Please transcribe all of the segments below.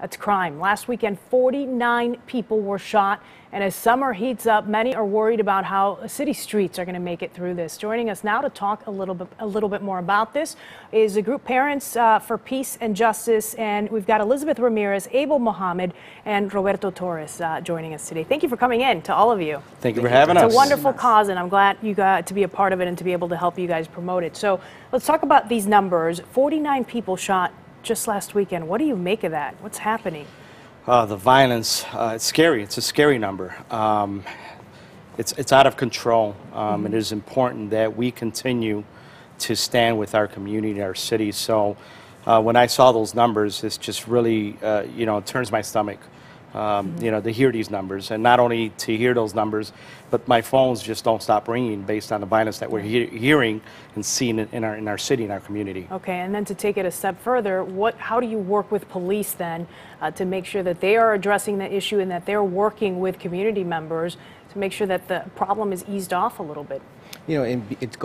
That's crime. Last weekend, 49 people were shot. And as summer heats up, many are worried about how city streets are going to make it through this. Joining us now to talk a little bit more about this is the group Parents for Peace and Justice. And we've got Elizabeth Ramirez, Abel Mohammed, and Roberto Torres joining us today. Thank you for coming in, to all of you. Thank you for having us. It's a wonderful cause, and I'm glad you got to be a part of it and to be able to help you guys promote it. So let's talk about these numbers. 49 people shot just last weekend. What do you make of that? What's happening? The violence, it's scary. It's a scary number. It's out of control. It is important that we continue to stand with our community, our city. So when I saw those numbers, it's just really, it turns my stomach, to hear these numbers. And not only to hear those numbers, but my phones just don't stop ringing based on the violence that we're hearing and seeing in our city, in our community. Okay, and then to take it a step further, how do you work with police then to make sure that they are addressing the issue and that they're working with community members to make sure that the problem is eased off a little bit? And it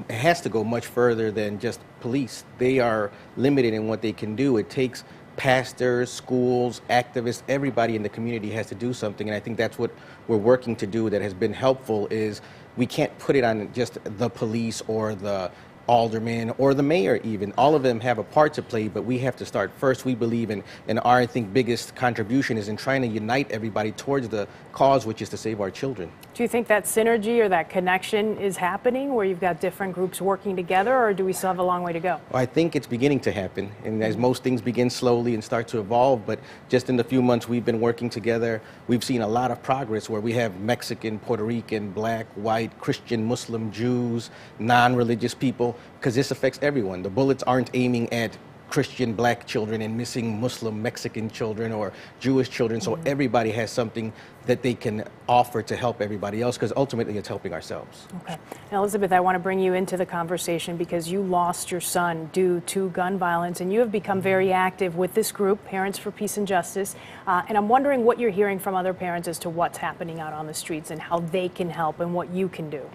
has to go much further than just police. They are limited in what they can do. It takes pastors, schools, activists, everybody in the community has to do something, and I think that's what we're working to do that has been helpful. Is we can't put it on just the police or the alderman or the mayor even. All of them have a part to play, but we have to start first. We believe in our, I think, biggest contribution is in trying to unite everybody towards the cause, which is to save our children. Do you think that synergy or that connection is happening where you've got different groups working together, or do we still have a long way to go? Well, I think it's beginning to happen, and as most things begin slowly and start to evolve, but just in the few months we've been working together, we've seen a lot of progress where we have Mexican, Puerto Rican, black, white, Christian, Muslim, Jews, non-religious people, because this affects everyone. The bullets aren't aiming at Christian black children and missing Muslim Mexican children or Jewish children, so everybody has something that they can offer to help everybody else, because ultimately it's helping ourselves. Okay. Now, Elizabeth, I want to bring you into the conversation because you lost your son due to gun violence, and you have become very active with this group, Parents for Peace and Justice, and I'm wondering what you're hearing from other parents as to what's happening out on the streets and how they can help and what you can do.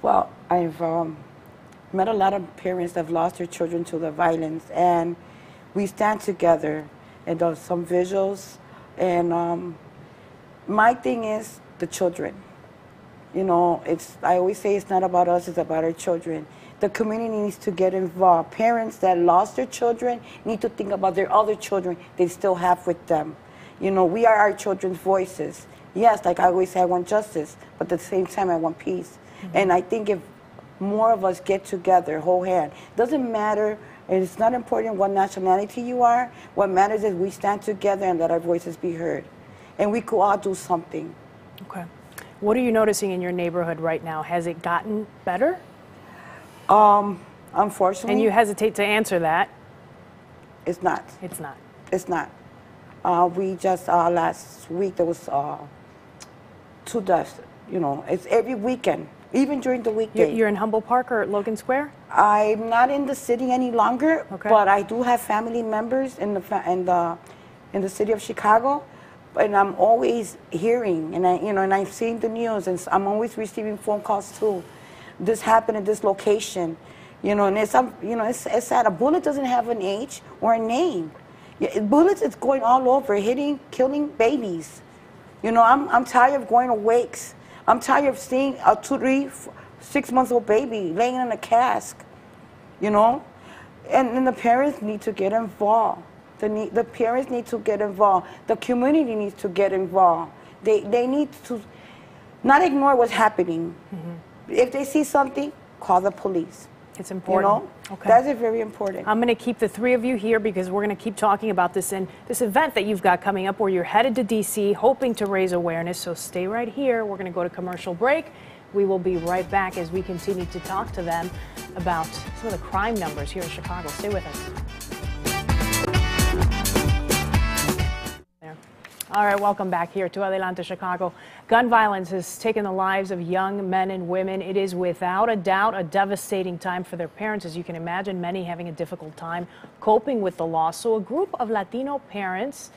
Well, I've met a lot of parents that have lost their children to the violence, and we stand together and do some visuals, and my thing is the children. I always say it's not about us, it's about our children. The community needs to get involved. Parents that lost their children need to think about their other children they still have with them. We are our children's voices. Yes, like I always say, I want justice, but at the same time I want peace. And I think if more of us get together, whole hand. Doesn't matter, and it's not important what nationality you are. What matters is we stand together and let our voices be heard. And we could all do something. Okay. What are you noticing in your neighborhood right now? Has it gotten better? Unfortunately. And you hesitate to answer that. It's not. It's not. It's not. We just, last week there was 2 deaths. It's every weekend. Even during the weekday. You're in Humboldt Park or Logan Square? I'm not in the city any longer, okay, but I do have family members in the city of Chicago, and I'm always hearing, and I'm seeing the news, and I'm always receiving phone calls too. This happened at this location, and it's sad. A bullet doesn't have an age or a name. Bullets is going all over, killing babies. I'm tired of going to wakes. I'm tired of seeing a 2, 3, 6 months old baby laying in a cask, and the parents need to get involved. The parents need to get involved. The community needs to get involved. They need to not ignore what's happening. If they see something, call the police. It's important. Okay. That's very important. I'm going to keep the 3 of you here because we're going to keep talking about this and this event that you've got coming up where you're headed to D.C. hoping to raise awareness. So stay right here. We're going to go to commercial break. We will be right back as we continue to talk to them about some of the crime numbers here in Chicago. Stay with us. All right, welcome back here to Adelante, Chicago. Gun violence has taken the lives of young men and women. It is without a doubt a devastating time for their parents. As you can imagine, many having a difficult time coping with the loss. So a group of Latino parents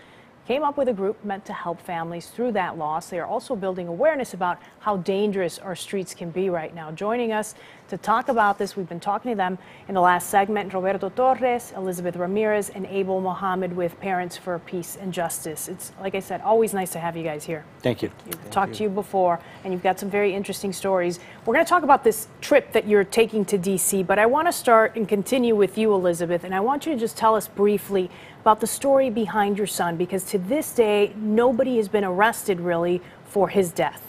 came up with a group meant to help families through that loss. They are also building awareness about how dangerous our streets can be right now. Joining us to talk about this. We've been talking to them in the last segment, Roberto Torres, Elizabeth Ramirez, and Abel Mohammed with Parents for Peace and Justice. It's, like I said, always nice to have you guys here. Thank you. We've talked to you before, and you've got some very interesting stories. We're going to talk about this trip that you're taking to D.C., but I want to start and continue with you, Elizabeth, and I want you to just tell us briefly about the story behind your son, because to this day, nobody has been arrested, really, for his death.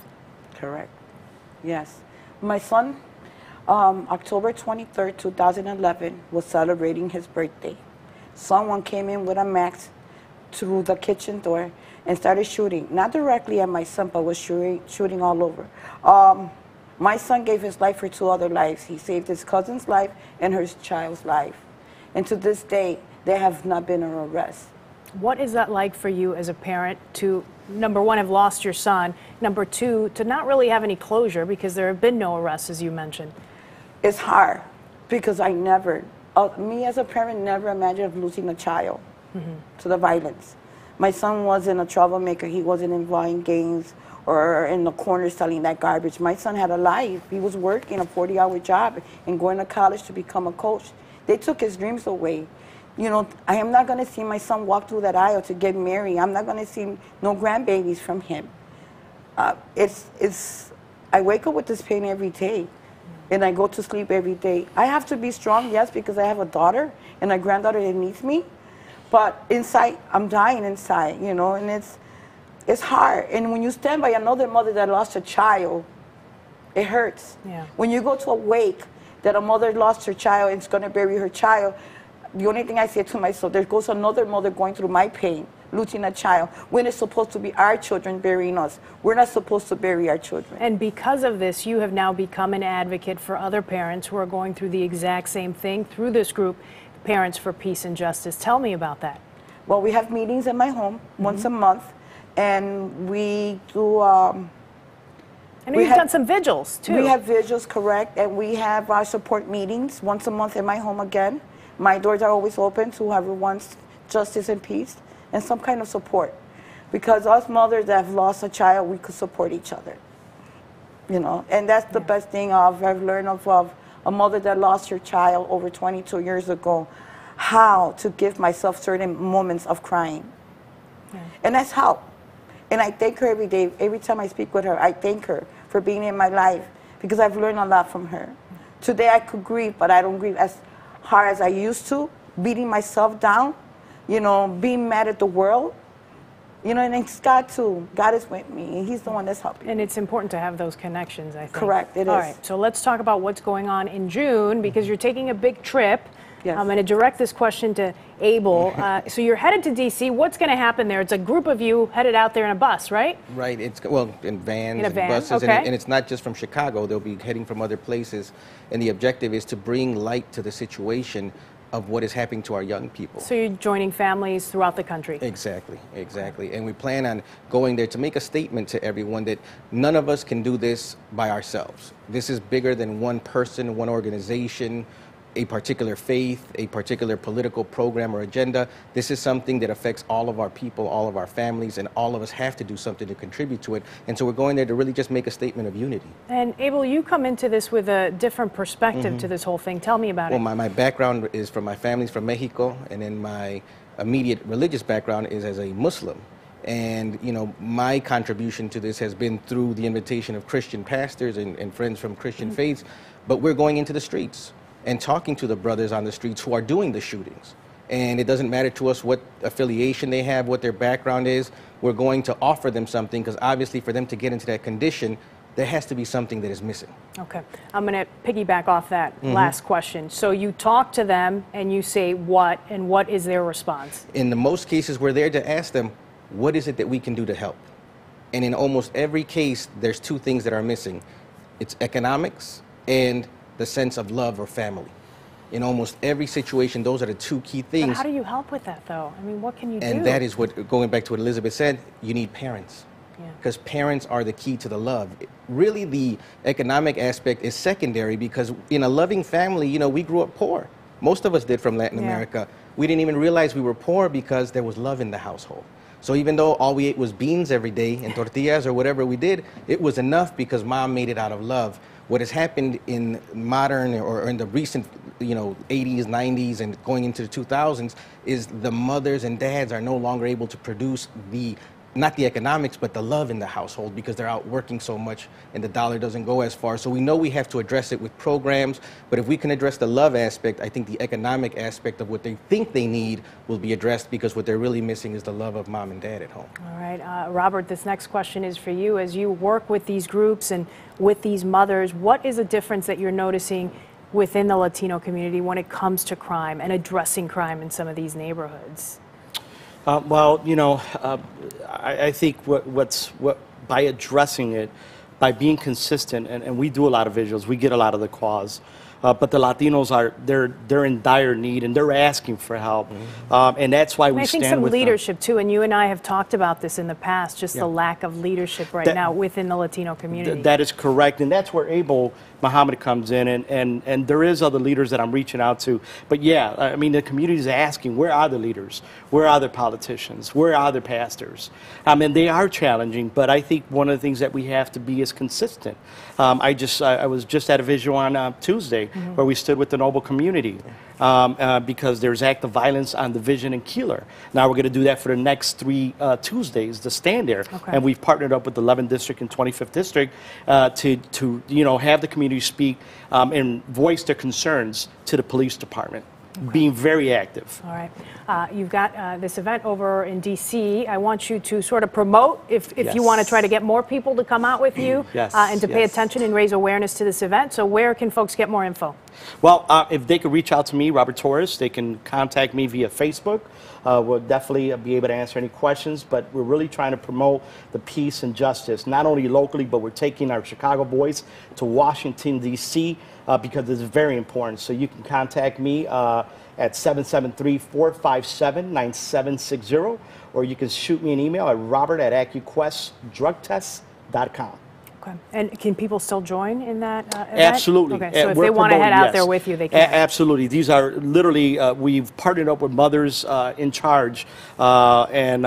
Correct. Yes. My son, October 23rd, 2011, was celebrating his birthday. Someone came in with a max through the kitchen door and started shooting, not directly at my son, but was shooting all over. My son gave his life for 2 other lives. He saved his cousin's life and her child's life. And to this day, there have not been an arrest. What is that like for you as a parent to, number one, have lost your son, number two, to not really have any closure because there have been no arrests, as you mentioned? It's hard because I never, me as a parent, never imagined losing a child to the violence. My son wasn't a troublemaker. He wasn't involved in gangs or in the corner selling that garbage. My son had a life. He was working a 40-hour job and going to college to become a coach. They took his dreams away. You know, I am not going to see my son walk through that aisle to get married. I'm not going to see no grandbabies from him. I wake up with this pain every day, and I go to sleep every day. I have to be strong, yes, because I have a daughter and a granddaughter that needs me. But inside, I'm dying inside, you know, and it's hard. And when you stand by another mother that lost a child, it hurts. Yeah. When you go to a wake that a mother lost her child and is going to bury her child, the only thing I say to myself, there goes another mother going through my pain, losing a child, when it's supposed to be our children burying us. We're not supposed to bury our children. And because of this, you have now become an advocate for other parents who are going through the exact same thing through this group, Parents for Peace and Justice. Tell me about that. Well, we have meetings in my home once a month, and we do... I know you've done some vigils, too. We have vigils, correct, and we have our support meetings once a month in my home again. My doors are always open to whoever wants justice and peace and some kind of support. Because us mothers that have lost a child, we could support each other. You know, and that's the best thing I've learned of a mother that lost her child over 22 years ago, how to give myself certain moments of crying. Yeah. And that's how. And I thank her every day. Every time I speak with her, I thank her for being in my life because I've learned a lot from her. Today I could grieve, but I don't grieve as hard as I used to, beating myself down, you know, being mad at the world. You know, and it's God too. God is with me, and He's the one that's helping. And it's important to have those connections, I think. Correct, it is. All right, so let's talk about what's going on in June, because you're taking a big trip. Yes. I'm going to direct this question to Abel. So you're headed to D.C. What's going to happen there? It's a group of you headed out there in a bus, right? Right. It's, well, in vans and buses. Okay. And it's not just from Chicago. They'll be heading from other places. And the objective is to bring light to the situation of what is happening to our young people. So you're joining families throughout the country. Exactly, exactly. And we plan on going there to make a statement to everyone that none of us can do this by ourselves. This is bigger than one person, one organization, a particular faith, a particular political program or agenda. This is something that affects all of our people, all of our families, and all of us have to do something to contribute to it. And so we're going there to really just make a statement of unity. And Abel, you come into this with a different perspective to this whole thing. Tell me about it. Well, my background is from my family's from Mexico, and then my immediate religious background is as a Muslim. And, you know, my contribution to this has been through the invitation of Christian pastors and friends from Christian faiths. But we're going into the streets and talking to the brothers on the streets who are doing the shootings. And it doesn't matter to us what affiliation they have, what their background is. We're going to offer them something, because obviously for them to get into that condition, there has to be something that is missing. Okay. I'm going to piggyback off that last question. So you talk to them and you say what, and what is their response? In the most cases, we're there to ask them, what is it that we can do to help? And in almost every case, there's two things that are missing. It's economics and the sense of love or family. In almost every situation, those are the two key things. But how do you help with that, though? I mean, what can you do? And that is what, going back to what Elizabeth said, you need parents. Yeah. Because parents are the key to the love. Really, the economic aspect is secondary, because in a loving family, you know, we grew up poor. Most of us did from Latin America. We didn't even realize we were poor because there was love in the household. So even though all we ate was beans every day and tortillas or whatever we did, it was enough because mom made it out of love. What has happened in modern or in the recent, 80s, 90s, and going into the 2000s is the mothers and dads are no longer able to produce not the economics, but the love in the household because they're out working so much and the dollar doesn't go as far. So we know we have to address it with programs, but if we can address the love aspect, I think the economic aspect of what they think they need will be addressed, because what they're really missing is the love of mom and dad at home. All right, Robert, this next question is for you. As you work with these groups and with these mothers, what is a difference that you're noticing within the Latino community when it comes to crime and addressing crime in some of these neighborhoods? Well, I think by addressing it, by being consistent, and we do a lot of visuals, we get a lot of the calls, but the Latinos they're in dire need and they're asking for help, and that's why we stand with them. I think some leadership too, and you and I have talked about this in the past, just the lack of leadership right now within the Latino community. That is correct, and that's where Abel Muhammad comes in, and there is other leaders that I'm reaching out to. But yeah, I mean, the community is asking, where are the leaders? Where are the politicians? Where are the pastors? And they are challenging, but I think one of the things that we have to be is consistent. I was just at a visual on Tuesday where we stood with the Noble community because there's active violence on Division and Keeler. Now we're going to do that for the next 3 Tuesdays to stand there, and we've partnered up with the 11th District and 25th District to have the community speak and voice their concerns to the police department. Being very active. All right. You've got this event over in D.C. I want you to sort of promote, if you want to try to get more people to come out with you and to pay attention and raise awareness to this event. So where can folks get more info? Well, if they could reach out to me, Robert Torres, they can contact me via Facebook. We'll definitely be able to answer any questions, but we're really trying to promote the peace and justice, not only locally, but we're taking our Chicago boys to Washington, D.C., because it's very important. So you can contact me at 773-457-9760, or you can shoot me an email at robert@AccuQuestDrugTests.com. Okay. And can people still join in that event? Absolutely. Okay. So if they want to head out there with you, they can. Absolutely. These are literally, we've partnered up with Mothers in Charge, and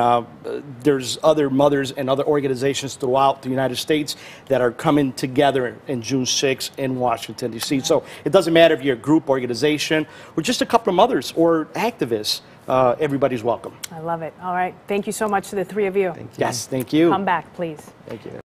there's other mothers and other organizations throughout the United States that are coming together in June 6th in Washington, D.C. So it doesn't matter if you're a group, organization, or just a couple of mothers or activists. Everybody's welcome. I love it. All right. Thank you so much to the three of you. Thank you. Yes, thank you. Come back, please. Thank you.